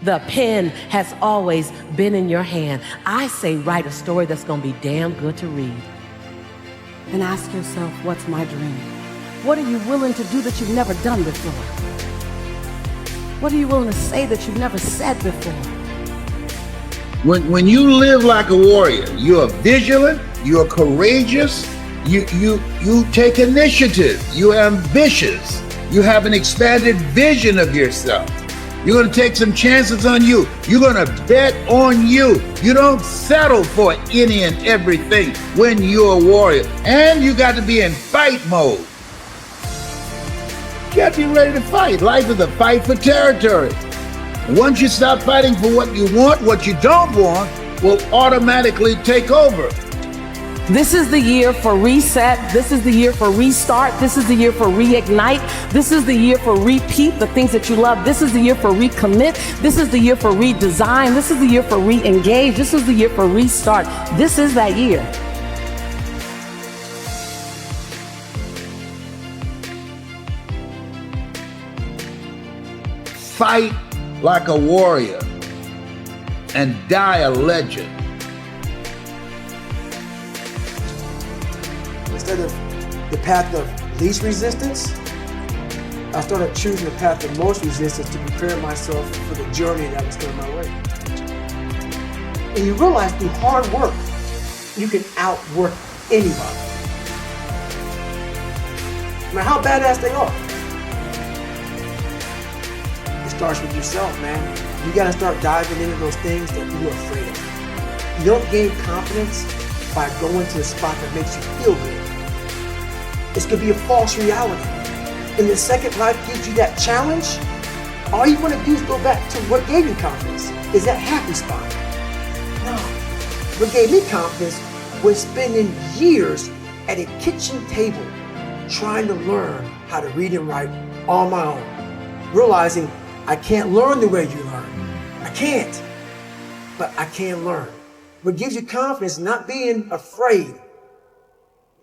The pen has always been in your hand. I say write a story that's going to be damn good to read. And ask yourself, what's my dream? What are you willing to do that you've never done before? What are you willing to say that you've never said before? When you live like a warrior, you are vigilant, you are courageous, you take initiative, you're ambitious, you have an expanded vision of yourself. You're going to take some chances on you. You're going to bet on you. You don't settle for any and everything when you're a warrior. And you got to be in fight mode. You got to be ready to fight. Life is a fight for territory. Once you stop fighting for what you want, what you don't want will automatically take over. This is the year for reset. This is the year for restart. This is the year for reignite. This is the year for repeat the things that you love. This is the year for recommit. This is the year for redesign. This is the year for re-engage. This is the year for restart. This is that year. Fight like a warrior and die a legend. Instead of the path of least resistance, I started choosing the path of most resistance to prepare myself for the journey that was coming my way. And you realize through hard work, you can outwork anybody. No matter how badass they are. It starts with yourself, man. You gotta start diving into those things that you're afraid of. You don't gain confidence by going to a spot that makes you feel good. It's gonna be a false reality. And the second life gives you that challenge, all you wanna do is go back to what gave you confidence, is that happy spot. No, what gave me confidence was spending years at a kitchen table trying to learn how to read and write on my own. Realizing I can't learn the way you learn. I can't, but I can learn. What gives you confidence, not being afraid,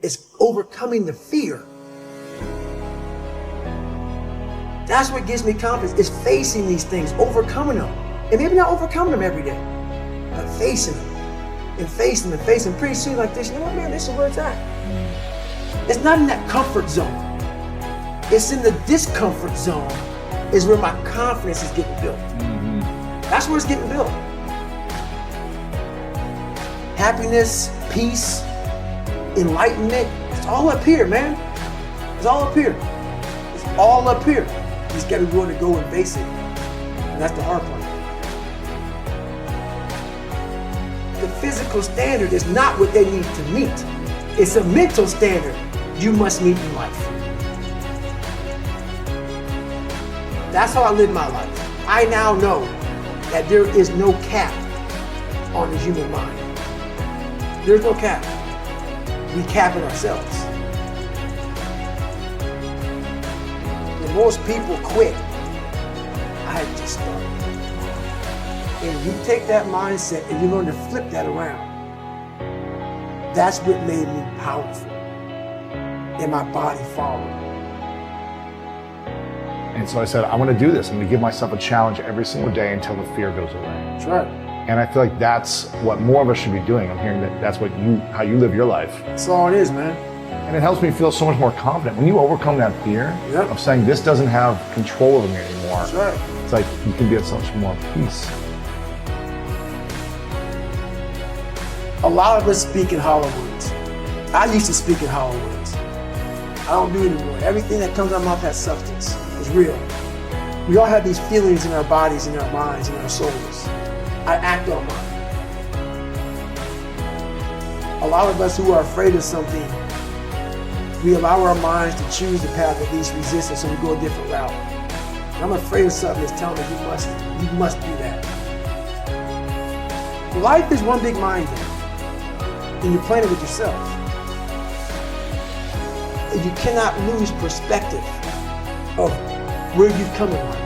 is overcoming the fear. That's what gives me confidence, is facing these things, overcoming them. And maybe not overcoming them every day, but facing them. And facing them, facing them. Pretty soon like this, you know what, man, this is where it's at. It's not in that comfort zone. It's in the discomfort zone is where my confidence is getting built. That's where it's getting built. Happiness, peace, enlightenment, it's all up here, man. It's all up here. It's all up here. You just gotta be willing to go and face it. And that's the hard part. The physical standard is not what they need to meet. It's a mental standard you must meet in life. That's how I live my life. I now know that there is no cap on the human mind. There's no cap. We cap it ourselves. When most people quit, I just started. And you take that mindset and you learn to flip that around. That's what made me powerful. And my body followed. And so I said, I'm gonna do this. I'm gonna give myself a challenge every single day until the fear goes away. That's right. And I feel like that's what more of us should be doing. I'm hearing that that's how you live your life. That's all it is, man. And it helps me feel so much more confident. When you overcome that fear of saying this doesn't have control over me anymore, that's right. It's like you can be at so much more peace. A lot of us speak in hollow words. I used to speak in hollow words. I don't do it anymore. Everything that comes out of my mouth has substance. It's real. We all have these feelings in our bodies, in our minds, in our souls. I act on mine. A lot of us who are afraid of something, we allow our minds to choose the path of least resistance, so we go a different route. And I'm afraid of something that's telling me you must do that. Life is one big mind game, and you're playing it with yourself. And you cannot lose perspective of where you've come in life.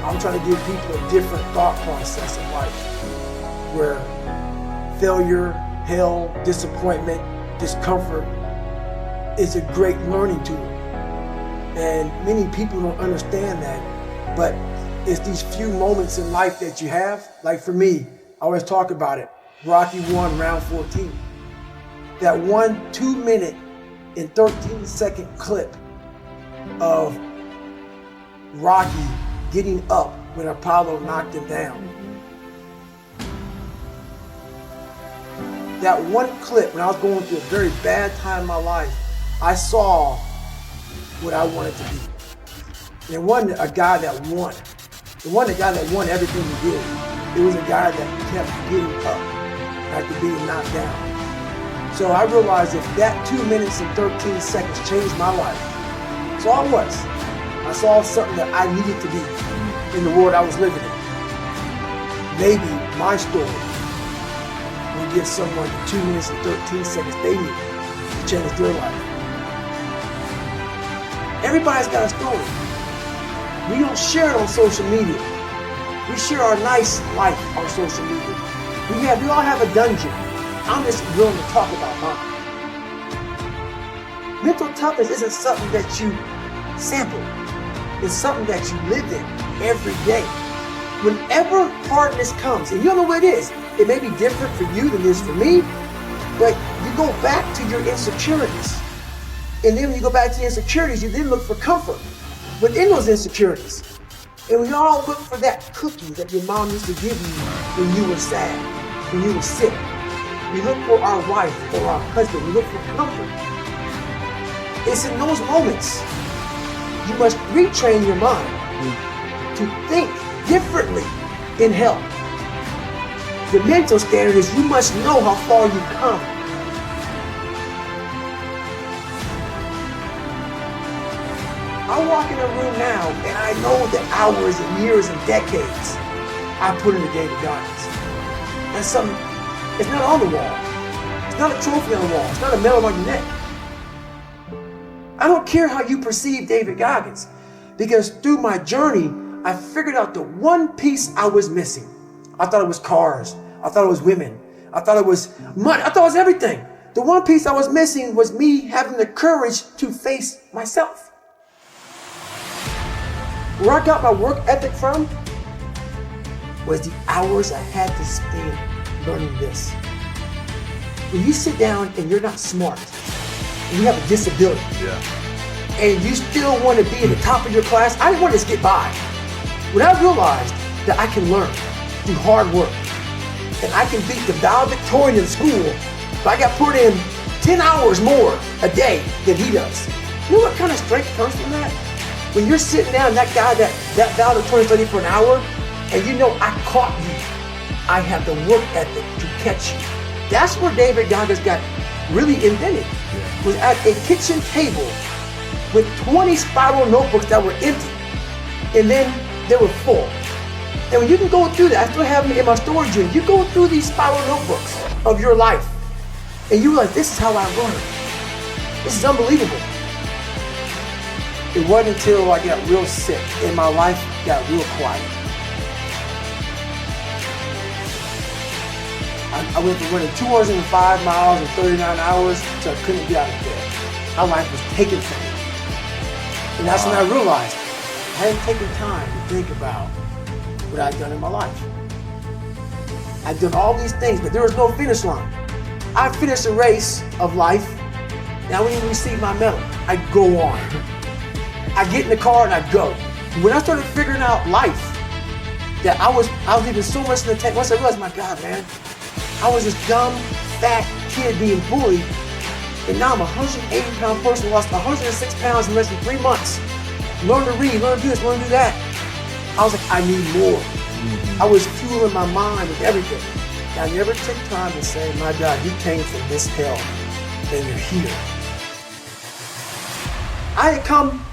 I'm trying to give people a different thought process of life, where failure, hell, disappointment, discomfort is a great learning tool. And many people don't understand that, but it's these few moments in life that you have. Like for me, I always talk about it. Rocky 1, round 14. That 1 2-minute and 13-second clip of Rocky getting up when Apollo knocked him down. That one clip, when I was going through a very bad time in my life, I saw what I wanted to be. And it wasn't a guy that won. It wasn't a guy that won everything he did. It was a guy that kept getting up after being knocked down. So I realized that that 2 minutes and 13 seconds changed my life. So I was. I saw something that I needed to be in the world I was living in. Maybe my story will give someone the 2 minutes and 13 seconds they need to change their life. Everybody's got a story. We don't share it on social media. We share our nice life on social media. We all have a dungeon. I'm just willing to talk about mine. Mental toughness isn't something that you sample. It's something that you live in every day. Whenever hardness comes, and you don't know what it is, it may be different for you than it is for me, but you go back to your insecurities. And then when you go back to the insecurities, you then look for comfort within those insecurities. And we all look for that cookie that your mom used to give you when you were sad, when you were sick. We look for our wife or our husband. We look for comfort. It's in those moments you must retrain your mind to think differently in health. The mental standard is you must know how far you've come. I walk in a room now and I know the hours and years and decades I put into David Goggins. That's something, it's not on the wall. It's not a trophy on the wall. It's not a medal on your neck. I don't care how you perceive David Goggins, because through my journey, I figured out the one piece I was missing. I thought it was cars. I thought it was women. I thought it was money. I thought it was everything. The one piece I was missing was me having the courage to face myself. Where I got my work ethic from was the hours I had to spend learning this. When you sit down and you're not smart, and you have a disability, and you still want to be in the top of your class, I didn't want to just get by. When I realized that I can learn through hard work, and I can beat the valedictorian in school if I got put in 10 hours more a day than he does. You know what kind of strength comes from that? When you're sitting down, that guy that valedictorian studied for an hour, and you know I caught you. I have the work ethic to catch you. That's where David Goggins got really invented. Was at a kitchen table with 20 spiral notebooks that were empty, and then they were full. And when you can go through that, I still have them in my storage unit. You go through these spiral notebooks of your life, and you realize, this is how I learned. This is unbelievable. It wasn't until I got real sick and my life got real quiet. I went from running 205 miles in 39 hours till I couldn't get out of bed. My life was taken from me. And that's when I realized I hadn't taken time to think about what I'd done in my life. I'd done all these things, but there was no finish line. I finished a race of life. Now I wouldn't even receive my medal. I'd go on. I get in the car and I go. When I started figuring out life, that I was leaving so much in the tank. Once I realized, my God, man, I was this dumb, fat kid being bullied, and now I'm a 180-pound person, lost 106 pounds in less than 3 months. Learn to read, learn to do this, learn to do that. I was like, I need more. I was fueling my mind with everything. And I never took time to say, my God, you came from this hell, and you're here. I had come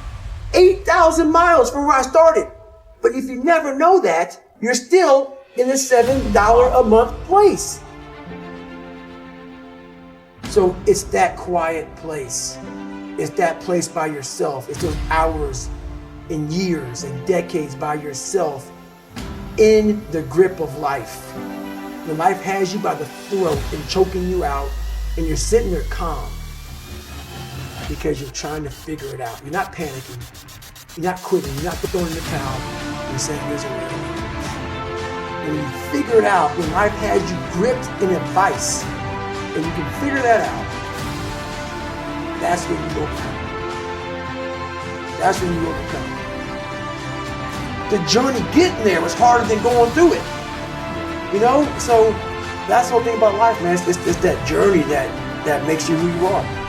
8,000 miles from where I started. But if you never know that, you're still in the $7 a month place. So it's that quiet place. It's that place by yourself. It's those hours and years and decades by yourself in the grip of life. When life has you by the throat and choking you out, and you're sitting there calm. because you're trying to figure it out. You're not panicking. You're not quitting. You're not throwing in the towel. You're saying there's a way. And when you figure it out, when life has you gripped in a vice, and you can figure that out, that's when you overcome. That's when you overcome. The journey getting there was harder than going through it. You know? So that's the whole thing about life, man. It's that journey that makes you who you are.